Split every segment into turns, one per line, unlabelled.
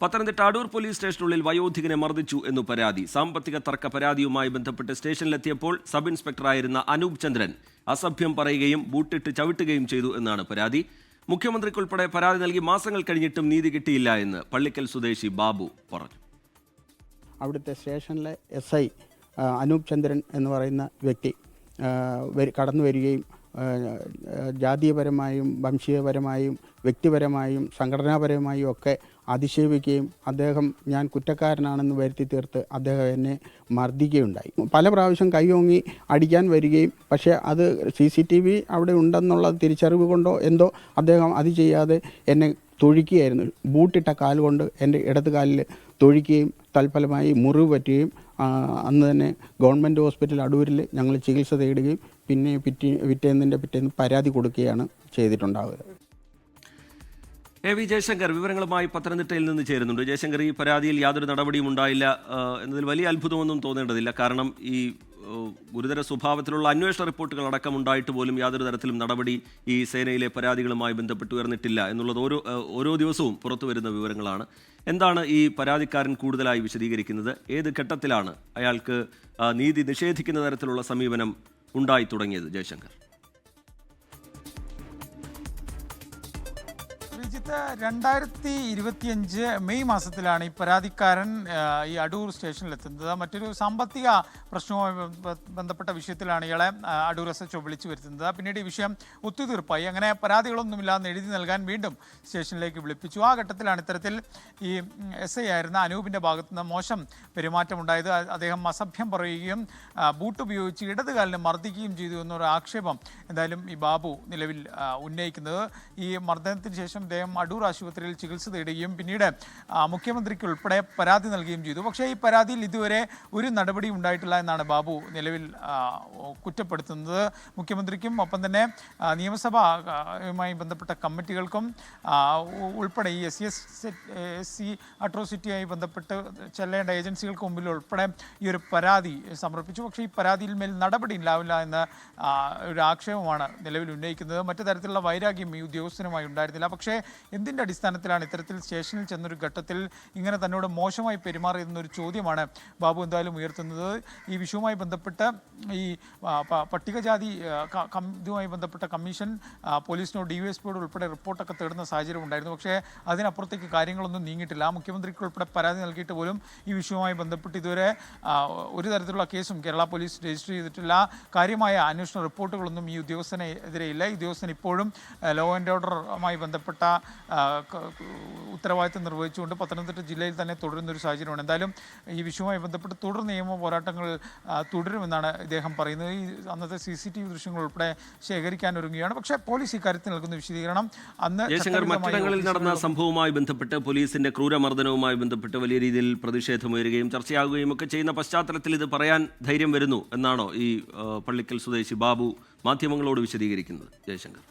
Pathanamthitta Adoor police സ്റ്റേഷനുള്ളിൽ വയോധികനെ മർദ്ദിച്ചു എന്നു പരാതി. സാമ്പത്തിക തർക്ക പരാതിയുമായി ബന്ധപ്പെട്ട് സ്റ്റേഷനിലെത്തിയപ്പോൾ സബ് ഇൻസ്പെക്ടറായിരുന്ന അനൂപ് ചന്ദ്രൻ അസഭ്യം പറയുകയും ബൂട്ടിട്ട് ചവിട്ടുകയും ചെയ്തു എന്നാണ് പരാതി. മുഖ്യമന്ത്രിക്കുൾപ്പെടെ പരാതി നൽകി മാസങ്ങൾ കഴിഞ്ഞിട്ടും നീതി കിട്ടിയില്ല എന്ന് പള്ളിക്കൽ സ്വദേശി ബാബു പറഞ്ഞു.
അവിടുത്തെ സ്റ്റേഷനിലെ SI അനൂപ് ചന്ദ്രൻ എന്ന് പറയുന്ന വ്യക്തി കടന്നു വരികയും ജാതീയപരമായും വംശീയപരമായും വ്യക്തിപരമായും സംഘടനാപരമായും ഒക്കെ അധിക്ഷേപിക്കുകയും അദ്ദേഹം ഞാൻ കുറ്റക്കാരനാണെന്ന് വരുത്തി തീർത്ത് അദ്ദേഹം എന്നെ മർദ്ദിക്കുകയുണ്ടായി. പല പ്രാവശ്യം കൈയോങ്ങി അടിക്കാൻ വരികയും പക്ഷേ അത് CCTV അവിടെ ഉണ്ടെന്നുള്ള തിരിച്ചറിവ് കൊണ്ടോ എന്തോ അദ്ദേഹം അത് ചെയ്യാതെ എന്നെ തൊഴിക്കുകയായിരുന്നു. ബൂട്ടിട്ട കാൽ കൊണ്ട് എൻ്റെ ഇടത് കാലിൽ തൊഴിക്കുകയും തൽഫലമായി മുറിവ് പറ്റുകയും അന്ന് തന്നെ ഗവൺമെൻറ് ഹോസ്പിറ്റൽ അടൂരിൽ ഞങ്ങൾ ചികിത്സ തേടുകയും പിന്നെ പിറ്റേന്ന് പരാതി കൊടുക്കുകയാണ് ചെയ്തിട്ടുണ്ടാവുക.
AV ജയശങ്കർ വിവരങ്ങളുമായി പത്തനംതിട്ടയിൽ നിന്ന് ചേരുന്നുണ്ട്. ജയശങ്കർ, ഈ പരാതിയിൽ യാതൊരു നടപടിയും ഉണ്ടായില്ല എന്നതിൽ വലിയ അത്ഭുതമൊന്നും തോന്നേണ്ടതില്ല. കാരണം ഈ ഗുരുതര സ്വഭാവത്തിലുള്ള അന്വേഷണ റിപ്പോർട്ടുകൾ അടക്കം ഉണ്ടായിട്ട് പോലും യാതൊരു തരത്തിലും നടപടി ഈ സേനയിലെ പരാതികളുമായി ബന്ധപ്പെട്ട് ഉയർന്നിട്ടില്ല എന്നുള്ളത് ഓരോ ദിവസവും പുറത്തു വരുന്ന വിവരങ്ങളാണ്. എന്താണ് ഈ പരാതിക്കാരൻ കൂടുതലായി വിശദീകരിക്കുന്നത്? ഏത് ഘട്ടത്തിലാണ് അയാൾക്ക് നീതി നിഷേധിക്കുന്ന തരത്തിലുള്ള സമീപനം ഉണ്ടായി തുടങ്ങിയത്? ജയശങ്കർ,
2025 മെയ് മാസത്തിലാണ് ഈ പരാതിക്കാരൻ ഈ അടൂർ സ്റ്റേഷനിലെത്തുന്നത്. മറ്റൊരു സാമ്പത്തിക പ്രശ്നവുമായി ബന്ധപ്പെട്ട വിഷയത്തിലാണ് ഇയാളെ അടൂർ SHO വിളിച്ചു വരുത്തുന്നത്. പിന്നീട് ഈ വിഷയം ഒത്തുതീർപ്പായി. അങ്ങനെ പരാതികളൊന്നുമില്ലാന്ന് എഴുതി നൽകാൻ വീണ്ടും സ്റ്റേഷനിലേക്ക് വിളിപ്പിച്ചു. ആ ഘട്ടത്തിലാണ് ഇത്തരത്തിൽ ഈ SI ആയിരുന്ന അനൂപിൻ്റെ ഭാഗത്തുനിന്ന് മോശം പെരുമാറ്റമുണ്ടായത്. അദ്ദേഹം അസഭ്യം പറയുകയും ബൂട്ട് ഉപയോഗിച്ച് ഇടതുകാലിനെ മർദ്ദിക്കുകയും ചെയ്തു എന്നൊരു ആക്ഷേപം എന്തായാലും ഈ ബാബു നിലവിൽ ഉന്നയിക്കുന്നത്. ഈ മർദ്ദനത്തിന് ശേഷം അദ്ദേഹം അടൂർ ആശുപത്രിയിൽ ചികിത്സ തേടുകയും പിന്നീട് മുഖ്യമന്ത്രിക്ക് ഉൾപ്പെടെ പരാതി നൽകുകയും ചെയ്തു. പക്ഷേ ഈ പരാതിയിൽ ഇതുവരെ ഒരു നടപടി ഉണ്ടായിട്ടില്ല എന്നാണ് ബാബു നിലവിൽ കുറ്റപ്പെടുത്തുന്നത്. മുഖ്യമന്ത്രിക്കും ഒപ്പം തന്നെ നിയമസഭയുമായി ബന്ധപ്പെട്ട കമ്മിറ്റികൾക്കും ഉൾപ്പെടെ ഈ SC അട്രോസിറ്റിയായി ബന്ധപ്പെട്ട് ചെല്ലേണ്ട ഏജൻസികൾക്ക് മുമ്പിൽ ഉൾപ്പെടെ ഈ ഒരു പരാതി സമർപ്പിച്ചു. പക്ഷേ ഈ പരാതിയിൽ മേൽ നടപടി ഉണ്ടാവില്ല എന്ന ഒരു ആക്ഷേപമാണ് നിലവിൽ ഉന്നയിക്കുന്നത്. മറ്റു തരത്തിലുള്ള വൈരാഗ്യം ഈ ഉദ്യോഗസ്ഥനുമായി ഉണ്ടായിരുന്നില്ല. പക്ഷേ എന്തിൻ്റെ അടിസ്ഥാനത്തിലാണ് ഇത്തരത്തിൽ സ്റ്റേഷനിൽ ചെന്നൊരു ഘട്ടത്തിൽ ഇങ്ങനെ തന്നോട് മോശമായി പെരുമാറിയെന്നൊരു ചോദ്യമാണ് ബാബു എന്തായാലും ഉയർത്തുന്നത്. ഈ വിഷയവുമായി ബന്ധപ്പെട്ട് ഈ പട്ടികജാതി ഇതുമായി ബന്ധപ്പെട്ട കമ്മീഷൻ പോലീസിനോട് DYSPയോട് ഉൾപ്പെടെ റിപ്പോർട്ടൊക്കെ തേടുന്ന സാഹചര്യം ഉണ്ടായിരുന്നു. പക്ഷേ അതിനപ്പുറത്തേക്ക് കാര്യങ്ങളൊന്നും നീങ്ങിയിട്ടില്ല. മുഖ്യമന്ത്രിക്ക് ഉൾപ്പെടെ പരാതി നൽകിയിട്ട് പോലും ഈ വിഷയവുമായി ബന്ധപ്പെട്ട് ഇതുവരെ ഒരു തരത്തിലുള്ള കേസും കേരള പോലീസ് രജിസ്റ്റർ ചെയ്തിട്ടില്ല. കാര്യമായ അന്വേഷണ റിപ്പോർട്ടുകളൊന്നും ഈ ഉദ്യോഗസ്ഥനെതിരെ ഇല്ല. ഈ ഉദ്യോഗസ്ഥൻ ഇപ്പോഴും ലോ ആൻഡ് ഓർഡറുമായി ബന്ധപ്പെട്ട ഉത്തരവാദിത്തം നിർവഹിച്ചുകൊണ്ട് പത്തനംതിട്ട ജില്ലയിൽ തന്നെ തുടരുന്നൊരു സാഹചര്യമാണ്. എന്തായാലും ഈ വിഷയവുമായി ബന്ധപ്പെട്ട് തുടർ നിയമ പോരാട്ടങ്ങൾ തുടരുമെന്നാണ് ഇദ്ദേഹം പറയുന്നത്. ഈ അന്നത്തെ CCTV ദൃശ്യങ്ങൾ ഉൾപ്പെടെ ശേഖരിക്കാൻ ഒരുങ്ങുകയാണ്. പക്ഷേ പോലീസ് ഇക്കാര്യത്തിൽ നൽകുന്ന വിശദീകരണം
മറ്റിടങ്ങളിൽ നടന്ന സംഭവവുമായി ബന്ധപ്പെട്ട് പോലീസിന്റെ ക്രൂരമർദ്ദനവുമായി ബന്ധപ്പെട്ട് വലിയ രീതിയിൽ പ്രതിഷേധമുയരുകയും ചർച്ചയാകുകയും ഒക്കെ ചെയ്യുന്ന പശ്ചാത്തലത്തിൽ ഇത് പറയാൻ ധൈര്യം വരുന്നു എന്നാണോ ഈ പള്ളിക്കൽ സ്വദേശി ബാബു മാധ്യമങ്ങളോട് വിശദീകരിക്കുന്നത്? ജയശങ്കർ,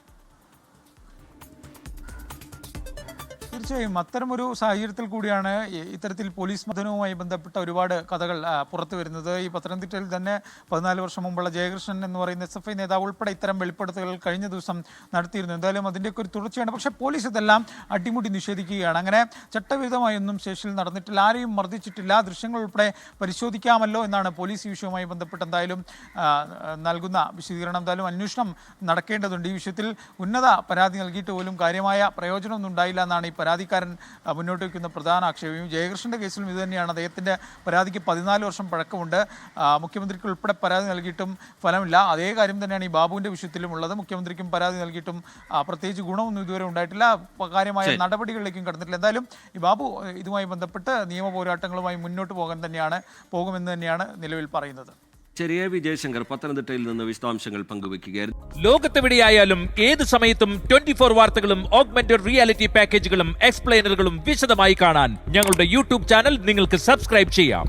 തീർച്ചയായും അത്തരമൊരു സാഹചര്യത്തിൽ കൂടിയാണ് ഇത്തരത്തിൽ പോലീസ് മർദ്ദനവുമായി ബന്ധപ്പെട്ട ഒരുപാട് കഥകൾ പുറത്തു വരുന്നത്. ഈ പത്തനംതിട്ടയിൽ തന്നെ 14 വർഷം മുമ്പുള്ള ജയകൃഷ്ണൻ എന്ന് പറയുന്ന SFI നേതാവ് ഉൾപ്പെടെ ഇത്തരം വെളിപ്പെടുത്തലുകൾ കഴിഞ്ഞ ദിവസം നടത്തിയിരുന്നു. എന്തായാലും അതിൻ്റെയൊക്കെ ഒരു തുടർച്ചയാണ്. പക്ഷേ പോലീസ് ഇതെല്ലാം അടിമുടി നിഷേധിക്കുകയാണ്. അങ്ങനെ ചട്ടവിരുദ്ധമായൊന്നും സ്റ്റേഷനിൽ നടന്നിട്ടില്ല, ആരെയും മർദ്ദിച്ചിട്ടില്ല, ദൃശ്യങ്ങൾ ഉൾപ്പെടെ പരിശോധിക്കാമല്ലോ എന്നാണ് പോലീസ് ഈ വിഷയവുമായി ബന്ധപ്പെട്ട് എന്തായാലും നൽകുന്ന വിശദീകരണം. എന്തായാലും അന്വേഷണം നടക്കേണ്ടതുണ്ട്. ഈ വിഷയത്തിൽ ഉന്നത പരാതി നൽകിയിട്ട് പോലും കാര്യമായ പ്രയോജനമൊന്നും ഉണ്ടായില്ല എന്നാണ് ഈ പരാതിക്കാരൻ മുന്നോട്ട് വയ്ക്കുന്ന പ്രധാന ആക്ഷേപം. ജയകൃഷ്ണൻ്റെ കേസിലും ഇതുതന്നെയാണ്. അദ്ദേഹത്തിൻ്റെ പരാതിക്ക് 14 വർഷം പഴക്കമുണ്ട്. മുഖ്യമന്ത്രിക്ക് ഉൾപ്പെടെ പരാതി നൽകിയിട്ടും ഫലമില്ല. അതേ കാര്യം തന്നെയാണ് ഈ ബാബുവിൻ്റെ വിഷയത്തിലും ഉള്ളത്. മുഖ്യമന്ത്രിക്കും പരാതി നൽകിയിട്ടും പ്രത്യേകിച്ച് ഗുണമൊന്നും ഇതുവരെ ഉണ്ടായിട്ടില്ല, കാര്യമായ നടപടികളിലേക്കും കടന്നിട്ടില്ല. എന്തായാലും ഈ ബാബു ഇതുമായി ബന്ധപ്പെട്ട് നിയമ പോരാട്ടങ്ങളുമായി മുന്നോട്ട് പോകുമെന്ന് തന്നെയാണ് നിലവിൽ പറയുന്നത്.
ചെറിയ ജയശങ്കർ പത്തനംതിട്ടയിൽ നിന്ന് വിശദാംശങ്ങൾ പങ്കുവയ്ക്കുകയായിരുന്നു.
ലോകത്തെവിടെയായാലും ഏത് സമയത്തും 24 വാർത്തകളും ഓഗ്മെന്റഡ് റിയാലിറ്റി പാക്കേജുകളും എക്സ്പ്ലെയിനറുകളും വിശദമായി കാണാൻ ഞങ്ങളുടെ YouTube ചാനൽ നിങ്ങൾക്ക് സബ്സ്ക്രൈബ് ചെയ്യാം.